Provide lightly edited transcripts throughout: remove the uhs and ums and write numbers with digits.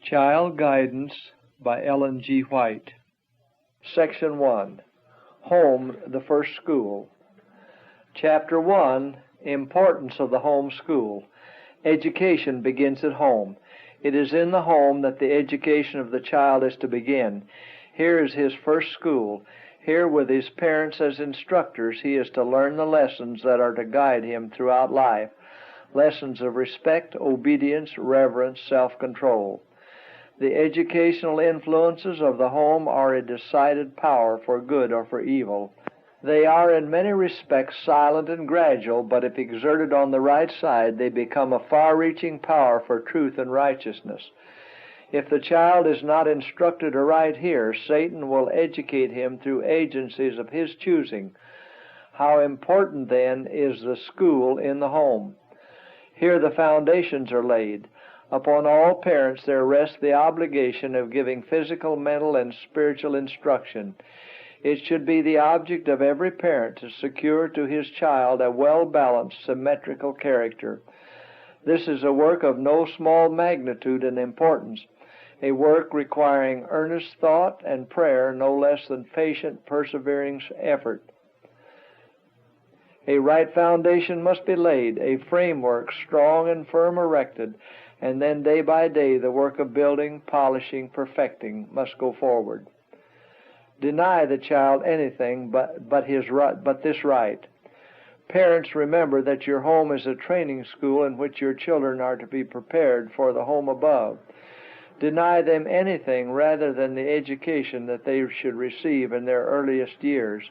Child Guidance by Ellen G. White. Section 1. Home, the First School. Chapter 1. Importance of the Home School. Education begins at home. It is in the home that the education of the child is to begin. Here is his first school. Here, with his parents as instructors, he is to learn the lessons that are to guide him throughout life. Lessons of respect, obedience, reverence, self-control. The educational influences of the home are a decided power for good or for evil. They are in many respects silent and gradual, but if exerted on the right side, they become a far-reaching power for truth and righteousness. If the child is not instructed aright here, Satan will educate him through agencies of his choosing. How important, then, is the school in the home? Here the foundations are laid. Upon all parents there rests the obligation of giving physical, mental, and spiritual instruction. It should be the object of every parent to secure to his child a well-balanced, symmetrical character. This is a work of no small magnitude and importance, a work requiring earnest thought and prayer no less than patient, persevering effort. A right foundation must be laid, a framework strong and firm erected, and then day by day the work of building, polishing, perfecting must go forward. Deny the child anything but this right. Parents, remember that your home is a training school in which your children are to be prepared for the home above. Deny them anything rather than the education that they should receive in their earliest years.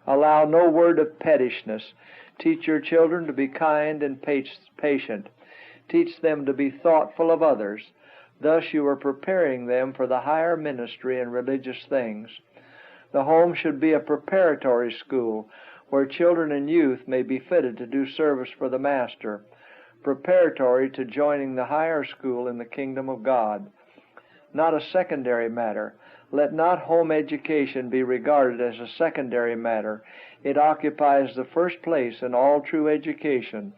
Allow no word of pettishness. Teach your children to be kind and patient. Teach them to be thoughtful of others. Thus you are preparing them for the higher ministry and religious things. The home should be a preparatory school where children and youth may be fitted to do service for the Master, preparatory to joining the higher school in the kingdom of God. Not a secondary matter. Let not home education be regarded as a secondary matter. It occupies the first place in all true education.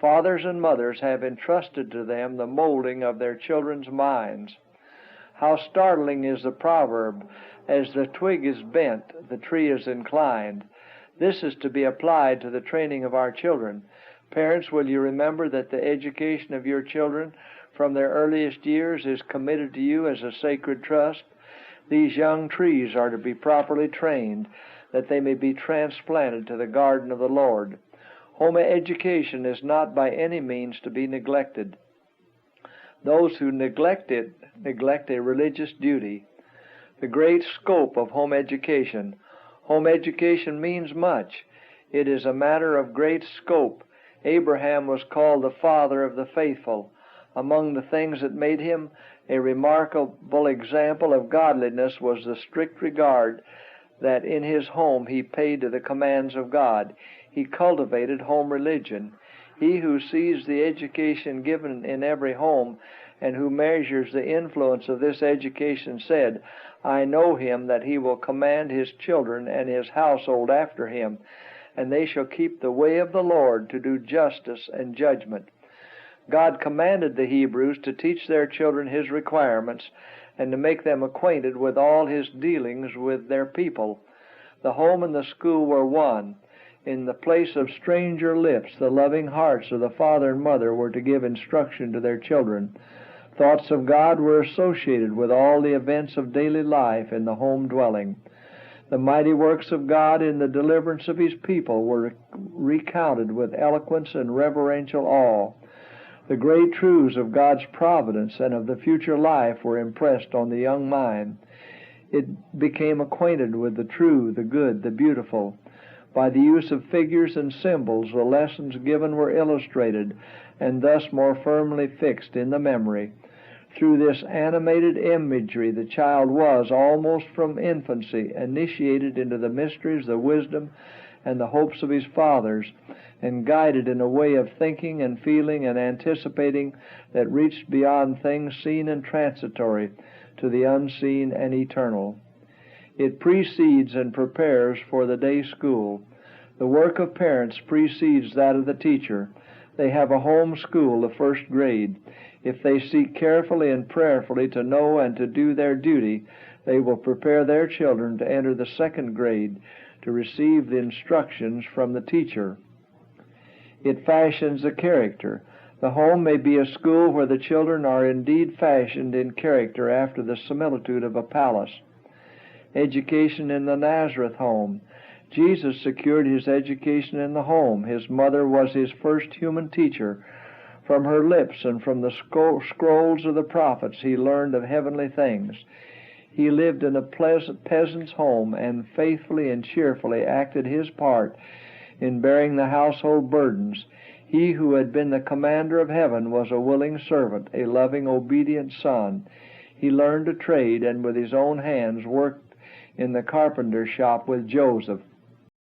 Fathers and mothers have entrusted to them the molding of their children's minds. How startling is the proverb, "As the twig is bent, the tree is inclined." This is to be applied to the training of our children. Parents, will you remember that the education of your children from their earliest years is committed to you as a sacred trust? These young trees are to be properly trained, that they may be transplanted to the garden of the Lord. Home education is not by any means to be neglected. Those who neglect it neglect a religious duty. The great scope of home education. Home education means much. It is a matter of great scope. Abraham was called the father of the faithful. Among the things that made him a remarkable example of godliness was the strict regard that in his home he paid to the commands of God. He cultivated home religion. He who sees the education given in every home and who measures the influence of this education said, "I know him that he will command his children and his household after him, and they shall keep the way of the Lord to do justice and judgment." God commanded the Hebrews to teach their children his requirements and to make them acquainted with all his dealings with their people. The home and the school were one. In the place of stranger lips, the loving hearts of the father and mother were to give instruction to their children. Thoughts of God were associated with all the events of daily life in the home dwelling. The mighty works of God in the deliverance of his people were recounted with eloquence and reverential awe. The great truths of God's providence and of the future life were impressed on the young mind. It became acquainted with the true, the good, the beautiful. By the use of figures and symbols, the lessons given were illustrated and thus more firmly fixed in the memory. Through this animated imagery, the child was, almost from infancy, initiated into the mysteries, the wisdom, and the hopes of his fathers, and guided in a way of thinking and feeling and anticipating that reached beyond things seen and transitory to the unseen and eternal. It precedes and prepares for the day school. The work of parents precedes that of the teacher. they have a home school, the first grade. If they seek carefully and prayerfully to know and to do their duty, they will prepare their children to enter the second grade, to receive the instructions from the teacher. It fashions a character. The home may be a school where the children are indeed fashioned in character after the similitude of a palace. Education in the Nazareth home. Jesus secured his education in the home. His mother was his first human teacher. From her lips and from the scrolls of the prophets he learned of heavenly things. He lived in a pleasant peasant's home and faithfully and cheerfully acted his part in bearing the household burdens. He who had been the commander of heaven was a willing servant, a loving, obedient son. He learned a trade and with his own hands worked in the carpenter's shop with Joseph.